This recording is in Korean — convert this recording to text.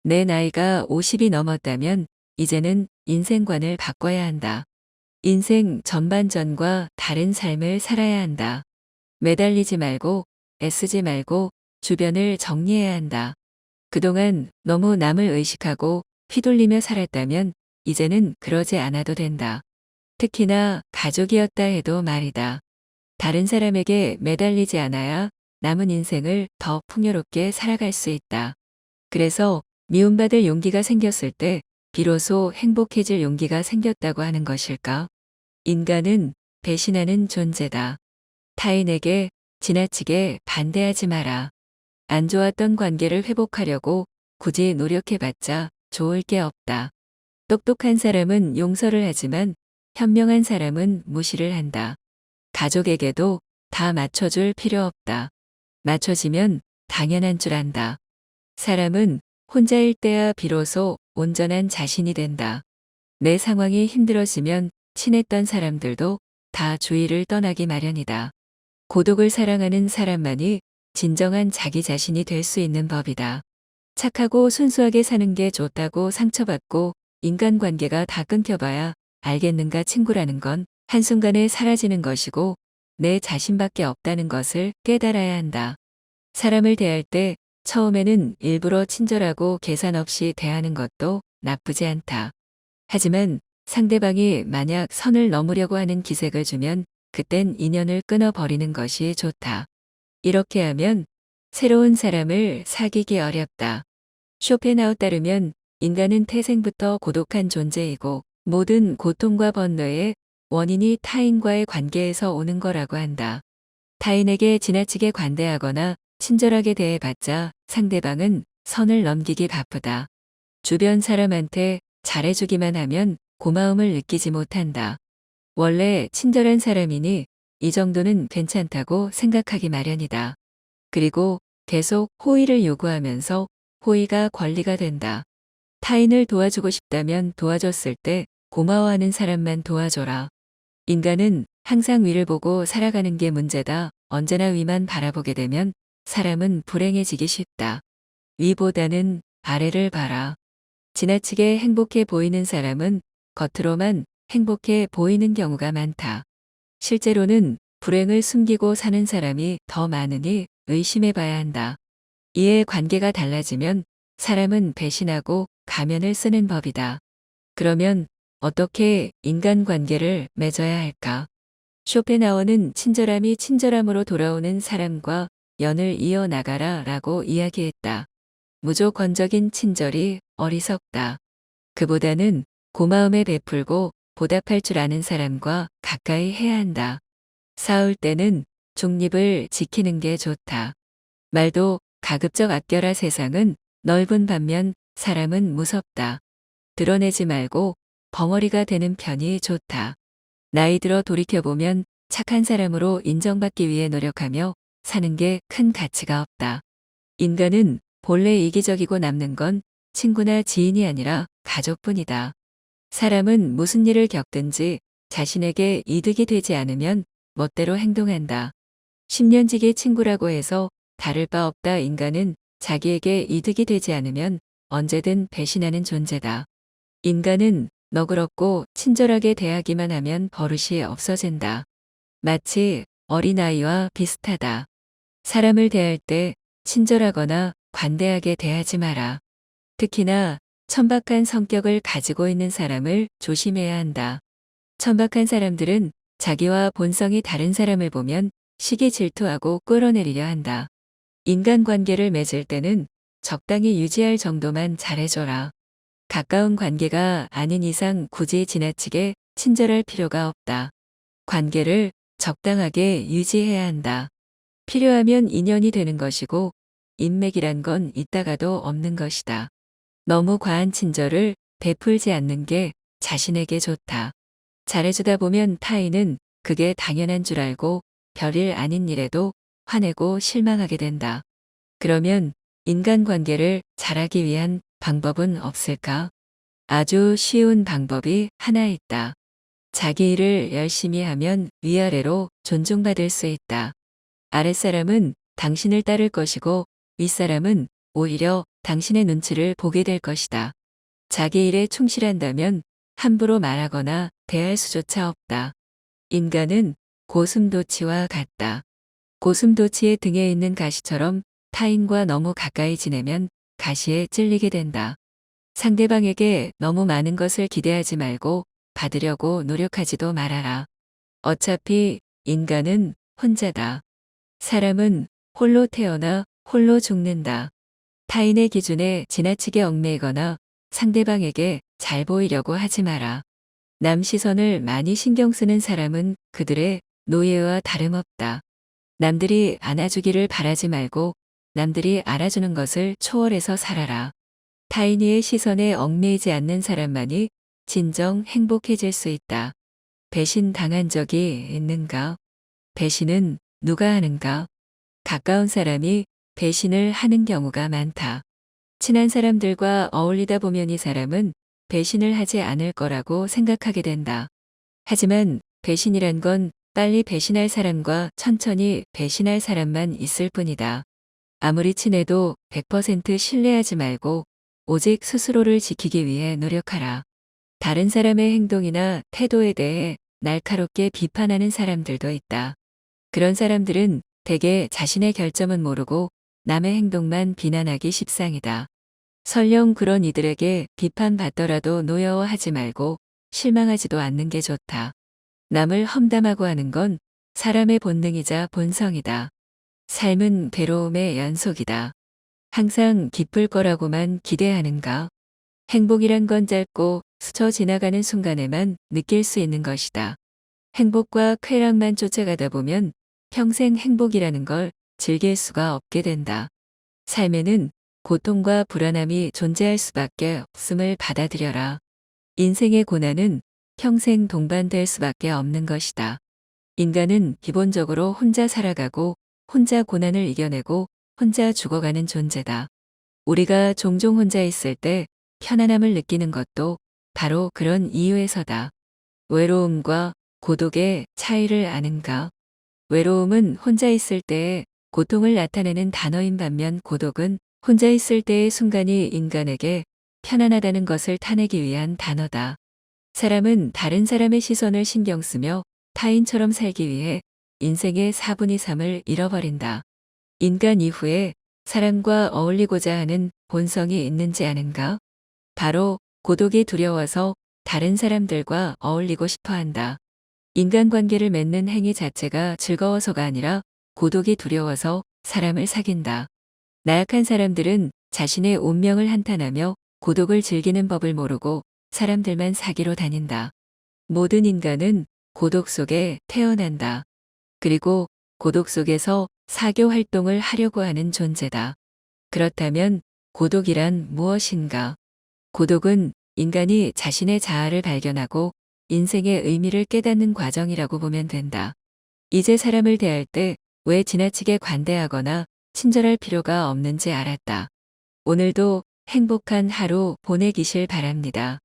내 나이가 50이 넘었다면 이제는 인생관을 바꿔야 한다. 인생 전반전과 다른 삶을 살아야 한다. 매달리지 말고 애쓰지 말고 주변을 정리해야 한다. 그동안 너무 남을 의식하고 휘둘리며 살았다면 이제는 그러지 않아도 된다. 특히나 가족이었다 해도 말이다. 다른 사람에게 매달리지 않아야 남은 인생을 더 풍요롭게 살아갈 수 있다. 그래서 미움받을 용기가 생겼을 때 비로소 행복해질 용기가 생겼다고 하는 것일까? 인간은 배신하는 존재다. 타인에게 지나치게 반대하지 마라. 안 좋았던 관계를 회복하려고 굳이 노력해봤자 좋을 게 없다. 똑똑한 사람은 용서를 하지만 현명한 사람은 무시를 한다. 가족에게도 다 맞춰줄 필요 없다. 맞춰지면 당연한 줄 안다. 사람은 혼자일 때야 비로소 온전한 자신이 된다. 내 상황이 힘들어지면 친했던 사람들도 다 주위를 떠나기 마련이다. 고독을 사랑하는 사람만이 진정한 자기 자신이 될 수 있는 법이다. 착하고 순수하게 사는 게 좋다고 상처받고 인간관계가 다 끊겨봐야 알겠는가 친구라는 건 한순간에 사라지는 것이고 내 자신밖에 없다는 것을 깨달아야 한다. 사람을 대할 때 처음에는 일부러 친절하고 계산 없이 대하는 것도 나쁘지 않다. 하지만 상대방이 만약 선을 넘으려고 하는 기색을 주면 그땐 인연을 끊어버리는 것이 좋다. 이렇게 하면 새로운 사람을 사귀기 어렵다. 쇼펜하우 따르면 인간은 태생부터 고독한 존재이고 모든 고통과 번뇌의 원인이 타인과의 관계에서 오는 거라고 한다. 타인에게 지나치게 관대하거나 친절하게 대해봤자 상대방은 선을 넘기기 바쁘다. 주변 사람한테 잘해주기만 하면 고마움을 느끼지 못한다. 원래 친절한 사람이니 이 정도는 괜찮다고 생각하기 마련이다. 그리고 계속 호의를 요구하면서 호의가 권리가 된다. 타인을 도와주고 싶다면 도와줬을 때 고마워하는 사람만 도와줘라. 인간은 항상 위를 보고 살아가는 게 문제다. 언제나 위만 바라보게 되면 사람은 불행해지기 쉽다. 위보다는 아래를 봐라. 지나치게 행복해 보이는 사람은 겉으로만 행복해 보이는 경우가 많다. 실제로는 불행을 숨기고 사는 사람이 더 많으니 의심해 봐야 한다. 이에 관계가 달라지면 사람은 배신하고 가면을 쓰는 법이다. 그러면 어떻게 인간관계를 맺어야 할까? 쇼펜하우어는 친절함이 친절함으로 돌아오는 사람과 연을 이어나가라 라고 이야기했다. 무조건적인 친절이 어리석다. 그보다는 고마움에 베풀고 보답할 줄 아는 사람과 가까이 해야 한다. 싸울 때는 중립을 지키는 게 좋다. 말도 가급적 아껴라. 세상은 넓은 반면 사람은 무섭다. 드러내지 말고 벙어리가 되는 편이 좋다. 나이 들어 돌이켜보면 착한 사람으로 인정받기 위해 노력하며 사는 게 큰 가치가 없다. 인간은 본래 이기적이고 남는 건 친구나 지인이 아니라 가족뿐이다. 사람은 무슨 일을 겪든지 자신에게 이득이 되지 않으면 멋대로 행동한다. 10년지기 친구라고 해서 다를 바 없다. 인간은 자기에게 이득이 되지 않으면 언제든 배신하는 존재다. 인간은 너그럽고 친절하게 대하기만 하면 버릇이 없어진다. 마치 어린아이와 비슷하다. 사람을 대할 때 친절하거나 관대하게 대하지 마라. 특히나 천박한 성격을 가지고 있는 사람을 조심해야 한다. 천박한 사람들은 자기와 본성이 다른 사람을 보면 시기 질투하고 끌어내리려 한다. 인간관계를 맺을 때는 적당히 유지할 정도만 잘해줘라. 가까운 관계가 아닌 이상 굳이 지나치게 친절할 필요가 없다. 관계를 적당하게 유지해야 한다. 필요하면 인연이 되는 것이고 인맥이란 건 있다가도 없는 것이다. 너무 과한 친절을 베풀지 않는 게 자신에게 좋다. 잘해주다 보면 타인은 그게 당연한 줄 알고 별일 아닌 일에도 화내고 실망하게 된다. 그러면 인간관계를 잘하기 위한 방법은 없을까? 아주 쉬운 방법이 하나 있다. 자기 일을 열심히 하면 위아래로 존중받을 수 있다. 아랫사람은 당신을 따를 것이고 윗사람은 오히려 당신의 눈치를 보게 될 것이다. 자기 일에 충실한다면 함부로 말하거나 대할 수조차 없다. 인간은 고슴도치와 같다. 고슴도치의 등에 있는 가시처럼 타인과 너무 가까이 지내면 가시에 찔리게 된다. 상대방에게 너무 많은 것을 기대하지 말고 받으려고 노력하지도 말아라. 어차피 인간은 혼자다. 사람은 홀로 태어나 홀로 죽는다. 타인의 기준에 지나치게 얽매이거나 상대방에게 잘 보이려고 하지 마라. 남 시선을 많이 신경 쓰는 사람은 그들의 노예와 다름없다. 남들이 안아주기를 바라지 말고 남들이 알아주는 것을 초월해서 살아라. 타인의 시선에 얽매이지 않는 사람만이 진정 행복해질 수 있다. 배신 당한 적이 있는가? 배신은 누가 하는가? 가까운 사람이 배신을 하는 경우가 많다. 친한 사람들과 어울리다 보면 이 사람은 배신을 하지 않을 거라고 생각하게 된다. 하지만 배신이란 건 빨리 배신할 사람과 천천히 배신할 사람만 있을 뿐이다. 아무리 친해도 100% 신뢰하지 말고 오직 스스로를 지키기 위해 노력하라. 다른 사람의 행동이나 태도에 대해 날카롭게 비판하는 사람들도 있다. 그런 사람들은 대개 자신의 결점은 모르고 남의 행동만 비난하기 십상이다. 설령 그런 이들에게 비판받더라도 노여워하지 말고 실망하지도 않는 게 좋다. 남을 험담하고 하는 건 사람의 본능이자 본성이다. 삶은 괴로움의 연속이다. 항상 기쁠 거라고만 기대하는가? 행복이란 건 짧고 스쳐 지나가는 순간에만 느낄 수 있는 것이다. 행복과 쾌락만 쫓아가다 보면 평생 행복이라는 걸 즐길 수가 없게 된다. 삶에는 고통과 불안함이 존재할 수밖에 없음을 받아들여라. 인생의 고난은 평생 동반될 수밖에 없는 것이다. 인간은 기본적으로 혼자 살아가고 혼자 고난을 이겨내고 혼자 죽어가는 존재다. 우리가 종종 혼자 있을 때 편안함을 느끼는 것도 바로 그런 이유에서다. 외로움과 고독의 차이를 아는가? 외로움은 혼자 있을 때의 고통을 나타내는 단어인 반면 고독은 혼자 있을 때의 순간이 인간에게 편안하다는 것을 타내기 위한 단어다. 사람은 다른 사람의 시선을 신경 쓰며 타인처럼 살기 위해 인생의 4분의 3을 잃어버린다. 인간 이후에 사람과 어울리고자 하는 본성이 있는지 아는가? 바로 고독이 두려워서 다른 사람들과 어울리고 싶어 한다. 인간관계를 맺는 행위 자체가 즐거워서가 아니라 고독이 두려워서 사람을 사귄다. 나약한 사람들은 자신의 운명을 한탄하며 고독을 즐기는 법을 모르고 사람들만 사귀러 다닌다. 모든 인간은 고독 속에 태어난다. 그리고 고독 속에서 사교 활동을 하려고 하는 존재다. 그렇다면 고독이란 무엇인가? 고독은 인간이 자신의 자아를 발견하고 인생의 의미를 깨닫는 과정이라고 보면 된다. 이제 사람을 대할 때 왜 지나치게 관대하거나 친절할 필요가 없는지 알았다. 오늘도 행복한 하루 보내기실 바랍니다.